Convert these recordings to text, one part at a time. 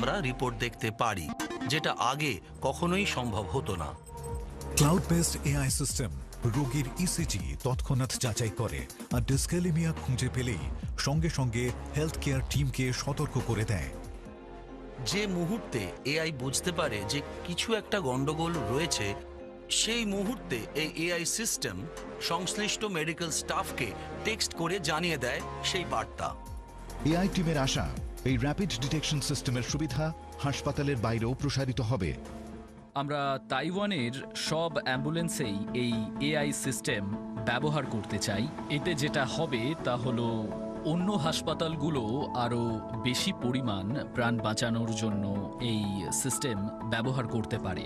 আমরা রিপোর্ট দেখতে পারি, যেটা আগে কখনোই সম্ভব হতো না। ক্লাউড বেসড এআই সিস্টেম রোগীর ইসিজি তৎক্ষণাৎ যাচাই করে, আর ডিসক্যালেমিয়া খুঁজে পেলেই সঙ্গে সঙ্গে হেলথ কেয়ার টিমকে সতর্ক করে দেয়। যে মুহূর্তে এআই বুঝতে পারে যে কিছু একটা গন্ডগোল রয়েছে, সেই মুহূর্তে এই এআই সিস্টেম সংশ্লিষ্ট মেডিকেল স্টাফকে টেক্সট করে জানিয়ে দেয় সেই বার্তা। এআই টিমের আশা, এই র্যাপিড ডিটেকশন সিস্টেমের সুবিধা হাসপাতালের বাইরেও প্রসারিত হবে। আমরা তাইওয়ানের সব অ্যাম্বুলেন্সেই এই এআই সিস্টেম ব্যবহার করতে চাই। এতে যেটা হবে তা হলো অন্য হাসপাতালগুলো আরও বেশি পরিমাণ প্রাণ বাঁচানোর জন্য এই সিস্টেম ব্যবহার করতে পারে।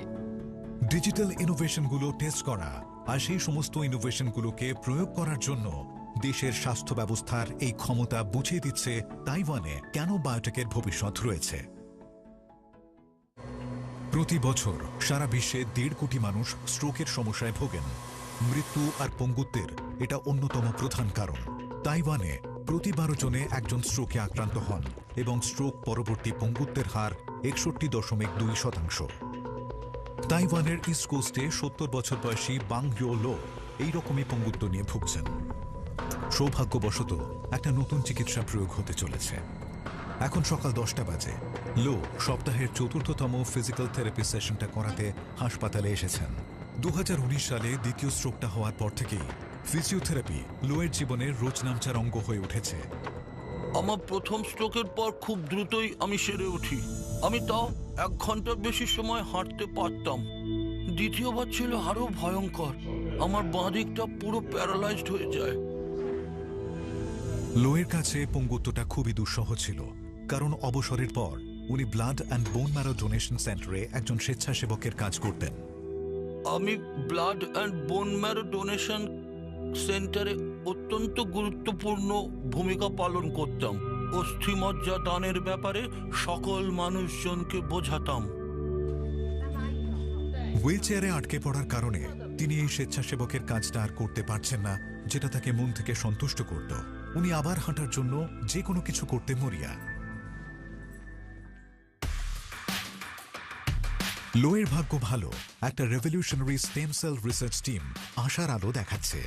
ডিজিটাল ইনোভেশনগুলো টেস্ট করা আর সেই সমস্ত ইনোভেশনগুলোকে প্রয়োগ করার জন্য দেশের স্বাস্থ্য ব্যবস্থার এই ক্ষমতা বুঝিয়ে দিচ্ছে তাইওয়ানে কেন বায়োটেকের ভবিষ্যৎ রয়েছে। প্রতি বছর সারা বিশ্বে 1.5 কোটি মানুষ স্ট্রোকের সমস্যায় ভোগেন। মৃত্যু আর পঙ্গুত্বের এটা অন্যতম প্রধান কারণ। তাইওয়ানে প্রতি 12 জনে একজন স্ট্রোকে আক্রান্ত হন এবং স্ট্রোক পরবর্তী পঙ্গুত্বের হার 61.2%। তাইওয়ানের ইস্ট কোস্টে 70 বছর বয়সী বাং ইউ লো এইরকমই পঙ্গুত্ব নিয়ে ভুগছেন। সৌভাগ্যবশত একটা নতুন চিকিৎসা প্রয়োগ হতে চলেছে। এখন সকাল 10টা বাজে। লো সপ্তাহের 4র্থতম ফিজিক্যাল থেরাপি সেশনটা করাতে হাসপাতালে এসেছেন। 2019 সালে দ্বিতীয় স্ট্রোকটা হওয়ার পর থেকেই ফিজিওথেরাপি লোয়ের জীবনের রোজনামচার অঙ্গ হয়ে উঠেছে। আমার প্রথম স্ট্রোকের পর খুব দ্রুতই আমি সেরে উঠি। আমি তাও 1 ঘন্টার বেশি সময় হাঁটতে পারতাম। দ্বিতীয়বার ছিল আরো ভয়ঙ্কর। আমার বাঁ দিকটা পুরো প্যারালাইজড হয়ে যায়। লোয়ের কাছে পঙ্গুত্বটা খুবই দুঃসহ ছিল, কারণ অবসরের পর উনি blood and bone marrow donation সেন্টারে একজন স্বেচ্ছাসেবকের কাজ করতেন। আমি blood and bone marrow donation সেন্টারে অত্যন্ত গুরুত্বপূর্ণ ভূমিকা পালন করতাম। অস্থিমজ্জা দানের ব্যাপারে সকল মানুষজনকে বোঝাতাম। হুইল চেয়ারে আটকে পড়ার কারণে তিনি এই স্বেচ্ছাসেবকের কাজটা আর করতে পারছেন না, যেটা তাকে মন থেকে সন্তুষ্ট করত। উনি আবার হাঁটার জন্য যে কোনো কিছু করতে মরিয়া। লোয়ের ভাগ্য ভালো, একটা revolutionary stem cell research team আশার আলো দেখাচ্ছে।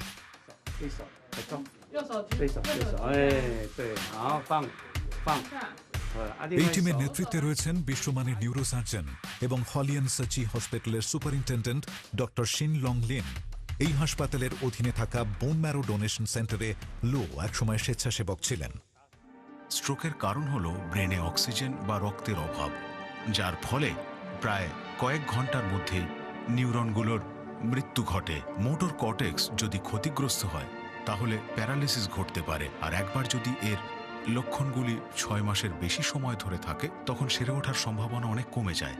এই টিমের নেতৃত্বে রয়েছেন বিশ্বমানের নিউরোসার্জন এবং হলিয়ান সাচি হসপিটালের সুপারিনটেন্ডেন্ট ডক্টর শিন লং লিন। এই হাসপাতালের অধীনে থাকা বোন ম্যারো ডোনেশন সেন্টারে লো একসময় স্বেচ্ছাসেবক ছিলেন। স্ট্রোকের কারণ হল ব্রেনে অক্সিজেন বা রক্তের অভাব, যার ফলে প্রায় কয়েক ঘন্টার মধ্যে নিউরনগুলোর মৃত্যু ঘটে। মোটর কর্টেক্স যদি ক্ষতিগ্রস্ত হয় তাহলে প্যারালিসিস ঘটতে পারে, আর একবার যদি এর লক্ষণগুলি 6 মাসের বেশি সময় ধরে থাকে তখন সেরে ওঠার সম্ভাবনা অনেক কমে যায়।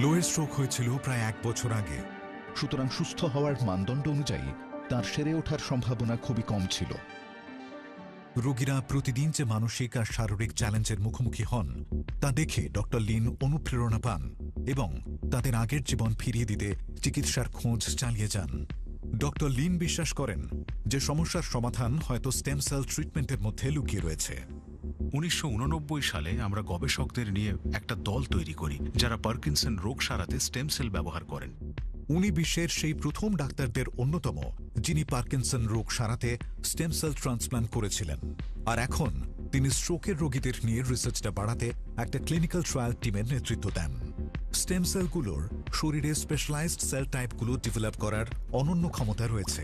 লোয়ের স্ট্রোক হয়েছিল প্রায় 1 বছর আগে। সুতরাং সুস্থ হওয়ার মানদণ্ড অনুযায়ী তার সেরে ওঠার সম্ভাবনা খুবই কম ছিল। রোগীরা প্রতিদিন যে মানসিক আর শারীরিক চ্যালেঞ্জের মুখোমুখি হন তা দেখে ডক্টর লিন অনুপ্রেরণা পান এবং তাদের আগের জীবন ফিরিয়ে দিতে চিকিৎসার খোঁজ চালিয়ে যান। ডক্টর লিন বিশ্বাস করেন যে সমস্যার সমাধান হয়তো স্টেম সেল ট্রিটমেন্টের মধ্যে লুকিয়ে রয়েছে। 1989 সালে আমরা গবেষকদের নিয়ে একটা দল তৈরি করি যারা পার্কিনসন রোগ সারাতে স্টেম সেল ব্যবহার করেন। উনি বিশ্বের সেই প্রথম ডাক্তারদের অন্যতম যিনি পার্কিনসন রোগ সারাতে স্টেম সেল ট্রান্সপ্লান্ট করেছিলেন। আর এখন তিনি স্ট্রোকের রোগীদের নিয়ে রিসার্চটা বাড়াতে একটা ক্লিনিক্যাল ট্রায়াল টিমের নেতৃত্ব দেন। স্টেম সেলগুলোর শরীরে স্পেশালাইজড সেল টাইপগুলো ডেভেলপ করার অনন্য ক্ষমতা রয়েছে।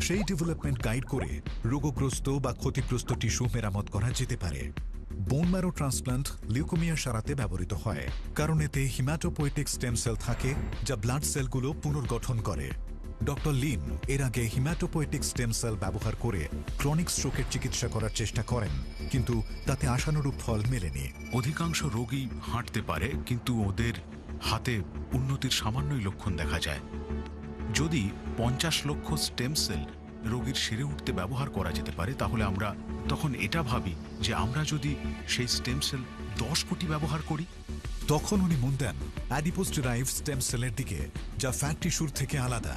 সেই ডেভেলপমেন্ট গাইড করে রোগগ্রস্ত বা ক্ষতিগ্রস্ত টিস্যু মেরামত করা যেতে পারে। বোন ম্যারো ট্রান্সপ্লান্ট লিউকোমিয়া সারাতে ব্যবহৃত হয়, কারণ এতে হিম্যাটোপোয়েটিক স্টেম সেল থাকে যা ব্লাড সেলগুলো পুনর্গঠন করে। ডক্টর লিন এর আগে হিম্যাটোপোয়েটিক স্টেম সেল ব্যবহার করে ক্রনিক স্ট্রোকের চিকিৎসা করার চেষ্টা করেন, কিন্তু তাতে আশানুরূপ ফল মেলেনি। অধিকাংশ রোগী হাঁটতে পারে, কিন্তু ওদের হাতে উন্নতির সামান্যই লক্ষণ দেখা যায়। যদি 50 লক্ষ স্টেম সেল রোগীর সেরে উঠতে ব্যবহার করা যেতে পারে, তাহলে আমরা তখন এটা ভাবি যে আমরা যদি সেই স্টেম সেল 10 কোটি ব্যবহার করি। তখন উনি মন দেন অ্যাডিপোজ ডিরাইভড স্টেম সেলের দিকে, যা ফ্যাট টিস্যুর থেকে আলাদা।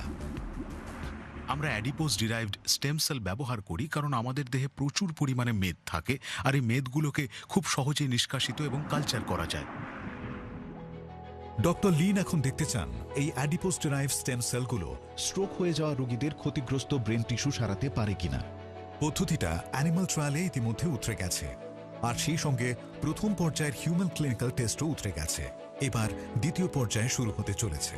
আমরা অ্যাডিপোজ ডিরাইভড স্টেম সেল ব্যবহার করি কারণ আমাদের দেহে প্রচুর পরিমাণে মেদ থাকে, আর এই মেদগুলোকে খুব সহজেই নিষ্কাশিত এবং কালচার করা যায়। ডক্টর লিন এখন দেখতে চান এই অ্যাডিপোজ ডিরাইভ স্টেম সেলগুলো স্ট্রোক হয়ে যাওয়া রোগীদের ক্ষতিগ্রস্ত ব্রেন টিস্যু সারাতে পারে কিনা। পদ্ধতিটা অ্যানিমাল ট্রায়ালে ইতিমধ্যে উতরে গেছে, আর সেই সঙ্গে প্রথম পর্যায়ের হিউম্যান ক্লিনিক্যাল টেস্টও উতরে গেছে। এবার দ্বিতীয় পর্যায়ে শুরু হতে চলেছে।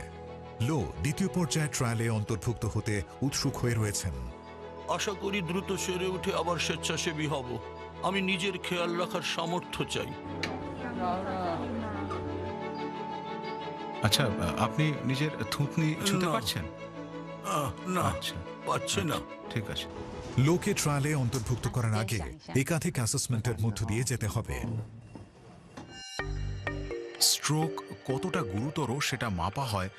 লো দ্বিতীয় পর্যায়ের ট্রায়ালে অন্তর্ভুক্ত হতে উৎসুক হয়ে রয়েছেন। আশা করি দ্রুত সেরে উঠে আবার স্বেচ্ছাসেবী হব। আমি নিজের খেয়াল রাখার সামর্থ্য চাই। আচ্ছা, আপনি নিজের থুতনি ছুঁতে না। পারছেন? না, আচ্ছা, পাচ্ছে না। ঠিক আছে। লোকে ট্রায়ালে অন্তর্ভুক্ত করার আগে একাধিক অ্যাসেসমেন্টের মধ্য দিয়ে যেতে হবে। স্ট্রোক কতটা গুরুতর সেটা মাপা হয়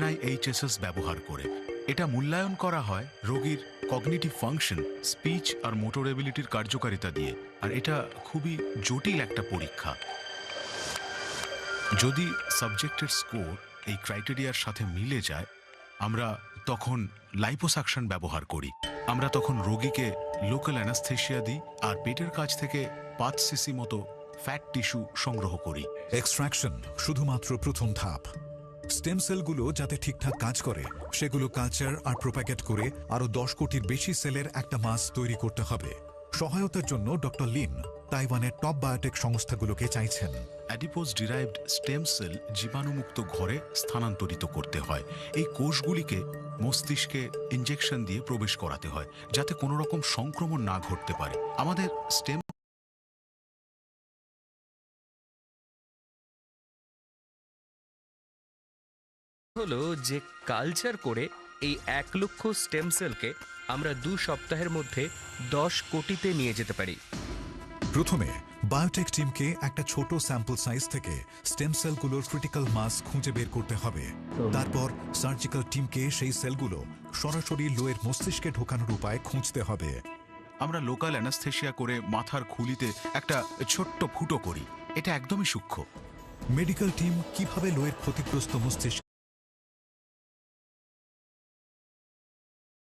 NIHSS ব্যবহার করে। এটা মূল্যায়ন করা হয় রোগীর কগনিটিভ ফাংশন, স্পিচ আর মোটর এবিলিটির কার্যকারিতা দিয়ে, আর এটা খুবই জটিল একটা পরীক্ষা। যদি সাবজেক্টের স্কোর এই ক্রাইটেরিয়ার সাথে মিলে যায়, আমরা তখন লাইপোসাকশন ব্যবহার করি। আমরা তখন রোগীকে লোকাল অ্যানাস্থেশিয়া দিই আর পেটের কাছ থেকে 5 সিসি মতো ফ্যাট টিস্যু সংগ্রহ করি। এক্সট্রাকশন শুধুমাত্র প্রথম ধাপ। স্টেম সেলগুলো যাতে ঠিকঠাক কাজ করে সেগুলো কালচার আর প্রোপাগেট করে আরো 10 কোটির বেশি সেলের একটা মাস তৈরি করতে হবে। সহায়তার জন্য ডক্টর লিন তাইওয়ানের টপ বায়োটেক সংস্থাগুলোকে চাইছেন। অ্যাডিপোজ ডিরাইভড স্টেম সেল জীবাণুমুক্ত ঘরে স্থানান্তরিত করতে হয়। এই কোষগুলিকে মস্তিষ্কে ইনজেকশন দিয়ে প্রবেশ করাতে হয় যাতে কোনো রকম সংক্রমণ না ঘটতে পারে। আমাদের স্টেম হলো যে কালচার করে এই 1 লক্ষ স্টেম সেলকে আমরা 2 সপ্তাহের মধ্যে 10 কোটিতে নিয়ে যেতে পারি। প্রথমে বায়োটেক টিমকে একটা ছোট স্যাম্পল সাইজ থেকে স্টেম সেলগুলোর ক্রিটিক্যাল মাস খুঁজে বের করতে হবে। তারপর সার্জিক্যাল টিমকে সেই সেলগুলো সরাসরি লোয়ের মস্তিষ্কে ঢোকানোর উপায় খুঁজতে হবে। আমরা লোকাল অ্যানাস্থেশিয়া করে মাথার খুলিতে একটা ছোট্ট ফুটো করি। এটা একদমই সূক্ষ্ম। মেডিকেল টিম কিভাবে লোয়ের ক্ষতিগ্রস্ত মস্তিষ্কে